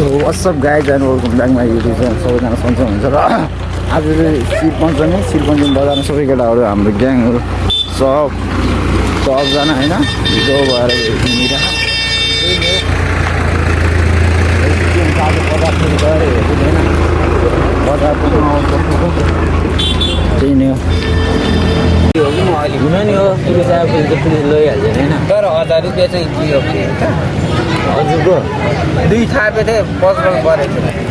WhatsApp guys and welcome back my YouTube channel सबैजना सन्चै हुन्छ र आज चाहिँ शिरपञ्चमी बजारमा सबै केटाहरू हाम्रो ग्याङहरू सबजना होइन हिजो भएर हिँडिरहेको बजार त्यही नै हो हुन नि हो पुलिस आएपछि त पुलिस लैहाल्दैन होइन तर 1000 रुपियाँ चाहिँ दियो हजुरको 2 थापे थिएँ 55 परेको थियो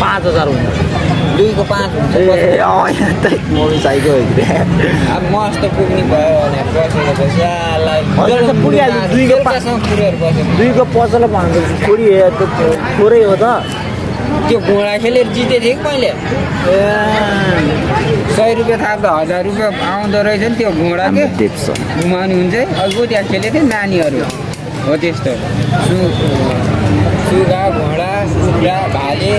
5000 हुन्छ 2 को 5 हुन्छ मोटरसाइकल हो कि अब मस्त पुग्ने भयो भने दुईको पसलमा भनेपछि छोडी थोरै हो त त्यो घोडा खेलेर जितेको थिएँ कि मैले 100 रुपियाँ थाप्दा 1000 रुपियाँ आउँदो रहेछ नि त्यो घोडा के घुमाउनु हुन्छ अर्को त्यहाँ खेलेको थियो नानीहरू हो त्यस्तो सुगा घोडा कुखुरा भाले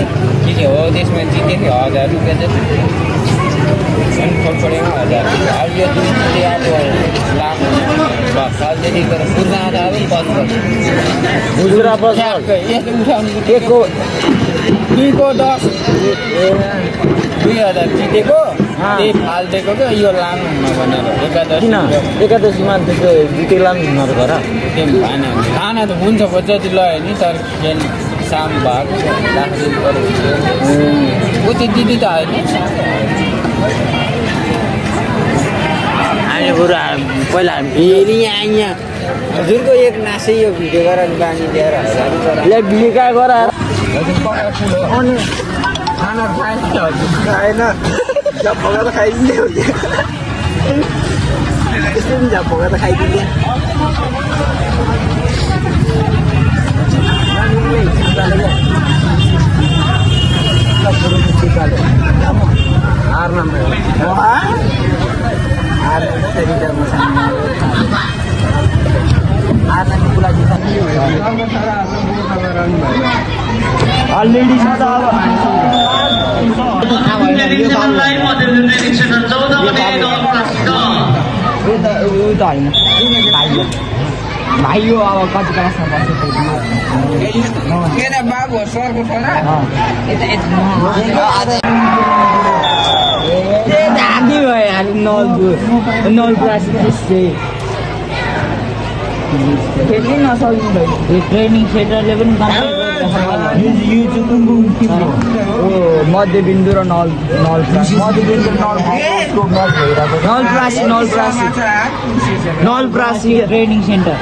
के के हो त्यसमा जितेको थियो 1000 रुपियाँ चाहिँ अनि फटफटेमा 1000 रुपियाँ अब यो दुई जिते अब लाख भर्खरदेखि तर पुर्जा आउँदा पनि खुजुरा पसल यस्तो उठाउनु एकको 2 को 10 2000 जितेको त्यही फालिदिएको क्या यो लानु हुन भनेर एकादशीमा त्यसको जिते लानु हुन घर खाना त हुन्छ जति लयो नि तर साम भएको राख्नु पऱ्यो ऊ त्यो दिदी त होइन हामी बरु पहिला फेरि यहाँ हजुरको एक नासै यो भिडियो गरेर बानी ल्याएर भिडियो गराएर अनि खाना खाएन खाएन झप्पका त खाइदिने हो त्यस्तो नि झप्पका त खाइदिने अलरेडी छ त भाइ यो अब कति क्लासमा किन बाबु सरको छोरा दादी भयो नल क्लास खेल्नै नसक्नु भयो ट्रेनिङ सेन्टरले पनि मध्यबिन्दु र नल मध्यबिन्दु नलप्रासी ट्रेनिङ सेन्टर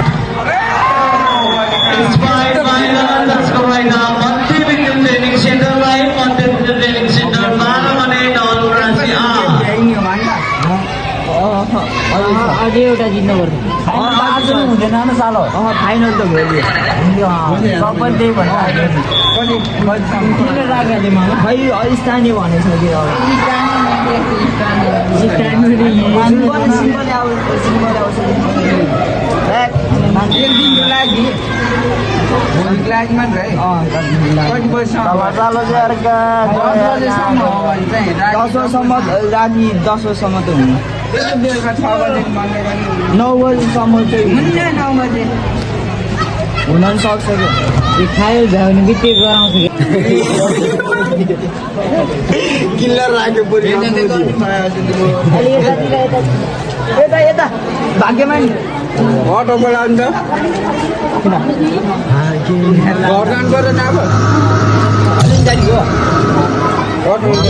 अझै एउटा जित्नुपर्छ हुँदैन न सालो फाइनल त भोलि सबै त्यही भन्नु राखिहाल्यो मलाई खै स्थानीय भनेको छ दसौँसम्म राति 10 त हुनु 9 बजीसम्म चाहिँ हुन पनि सक्छ कि खायो भ्यायो भने कि त्यो गराउँछ किल्लर राख्यो यता भाग्यमा नि अटोको लान्छ घर जानु पर्छ नि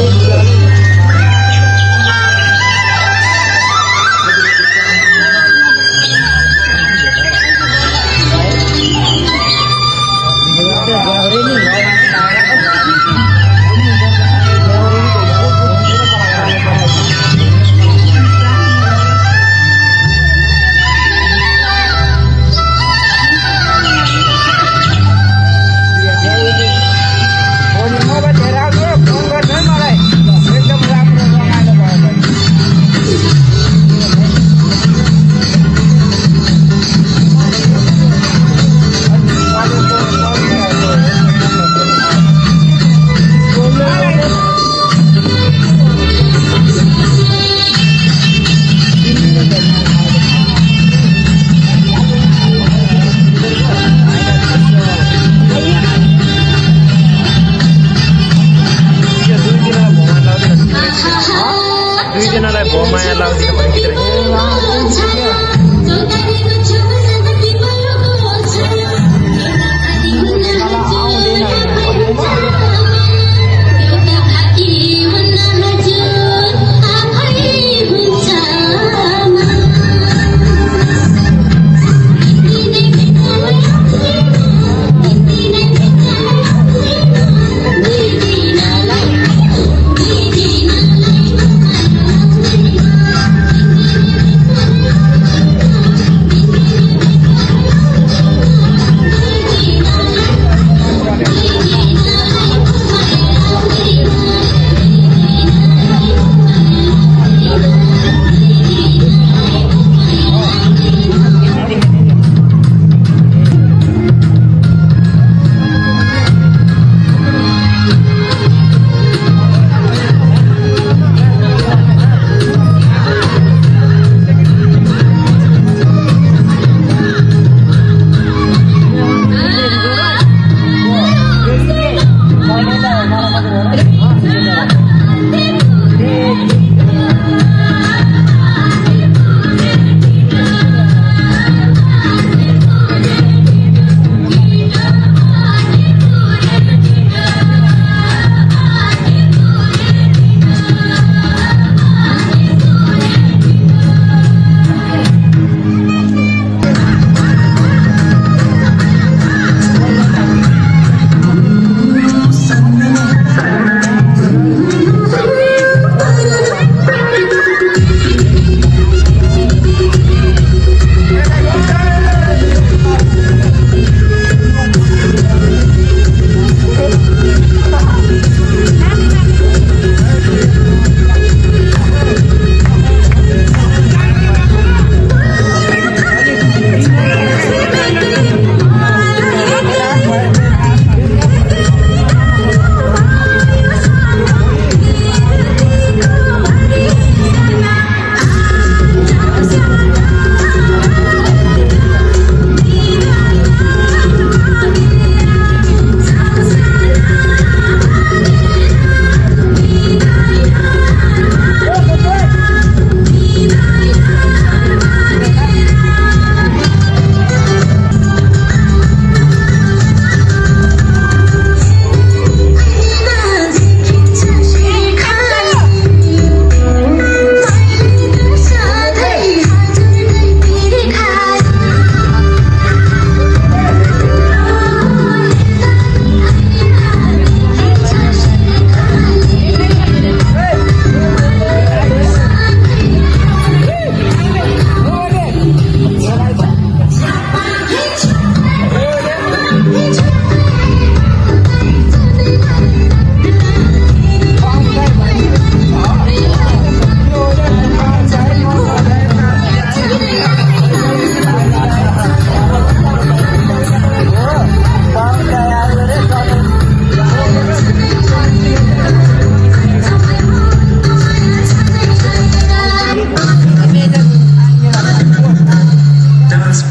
अब फोन गर्छ मलाई एकदम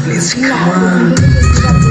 Please come on.